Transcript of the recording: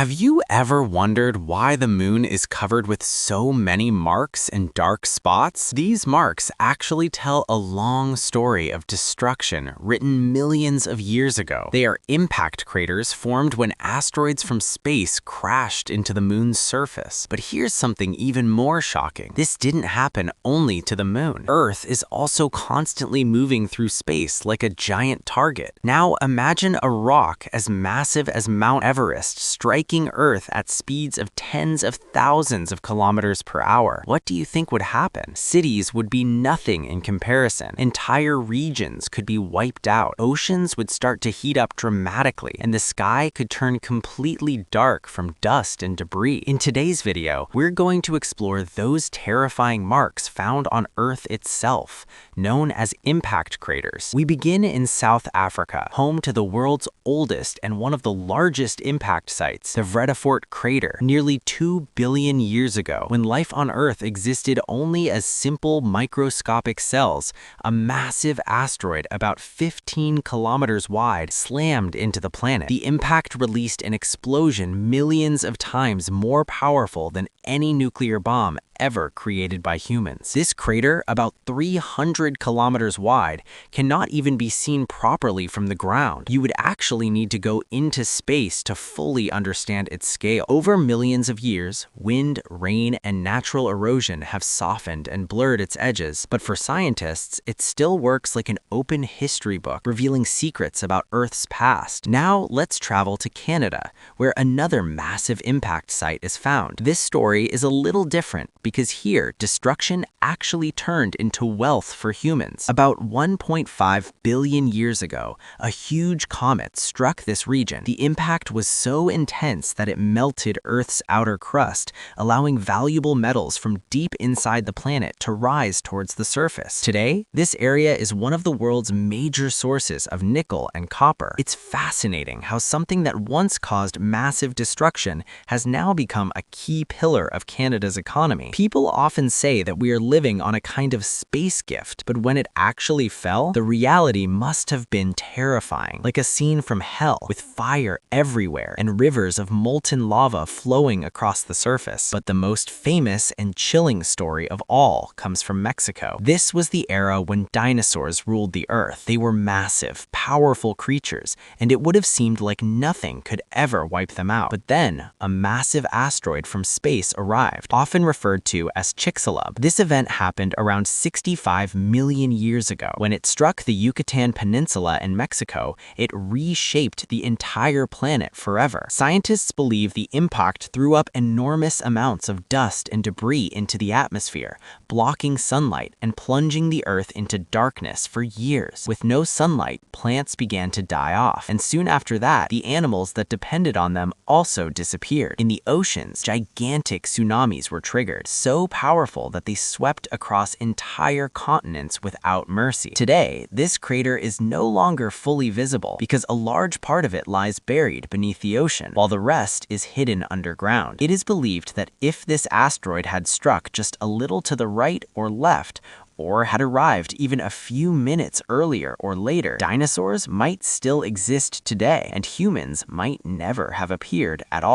Have you ever wondered why the moon is covered with so many marks and dark spots? These marks actually tell a long story of destruction written millions of years ago. They are impact craters formed when asteroids from space crashed into the moon's surface. But here's something even more shocking. This didn't happen only to the moon. Earth is also constantly moving through space like a giant target. Now imagine a rock as massive as Mount Everest striking Earth at speeds of tens of thousands of kilometers per hour. What do you think would happen? Cities would be nothing in comparison. Entire regions could be wiped out. Oceans would start to heat up dramatically, and the sky could turn completely dark from dust and debris. In today's video, we're going to explore those terrifying marks found on Earth itself, known as impact craters. We begin in South Africa, home to the world's oldest and one of the largest impact sites, the vredefort crater. Nearly 2 billion years ago, when life on Earth existed only as simple microscopic cells, a massive asteroid about 15 kilometers wide slammed into the planet. The impact released an explosion millions of times more powerful than any nuclear bomb ever created by humans. This crater, about 300 kilometers wide, cannot even be seen properly from the ground. You would actually need to go into space to fully understand its scale. Over millions of years, wind, rain, and natural erosion have softened and blurred its edges, but for scientists, it still works like an open history book, revealing secrets about Earth's past. Now, let's travel to Canada, where another massive impact site is found. This story is a little different because here, destruction actually turned into wealth for humans. About 1.5 billion years ago, a huge comet struck this region. The impact was so intense that it melted Earth's outer crust, allowing valuable metals from deep inside the planet to rise towards the surface. Today, this area is one of the world's major sources of nickel and copper. It's fascinating how something that once caused massive destruction has now become a key pillar of Canada's economy. People often say that we are living on a kind of space gift, but when it actually fell, the reality must have been terrifying, like a scene from hell, with fire everywhere and rivers of molten lava flowing across the surface. But the most famous and chilling story of all comes from Mexico. This was the era when dinosaurs ruled the Earth. They were massive, powerful creatures, and it would have seemed like nothing could ever wipe them out. But then, a massive asteroid from space arrived, often referred to as chicxulub. This event happened around 65 million years ago. When it struck the Yucatan Peninsula in Mexico, it reshaped the entire planet forever. Scientists believe the impact threw up enormous amounts of dust and debris into the atmosphere, blocking sunlight and plunging the Earth into darkness for years. With no sunlight, plants began to die off, and soon after that, the animals that depended on them also disappeared. In the oceans, gigantic tsunamis were triggered, so powerful that they swept across entire continents without mercy. Today, this crater is no longer fully visible because a large part of it lies buried beneath the ocean, while the rest is hidden underground. It is believed that if this asteroid had struck just a little to the right or left, or had arrived even a few minutes earlier or later, dinosaurs might still exist today, and humans might never have appeared at all.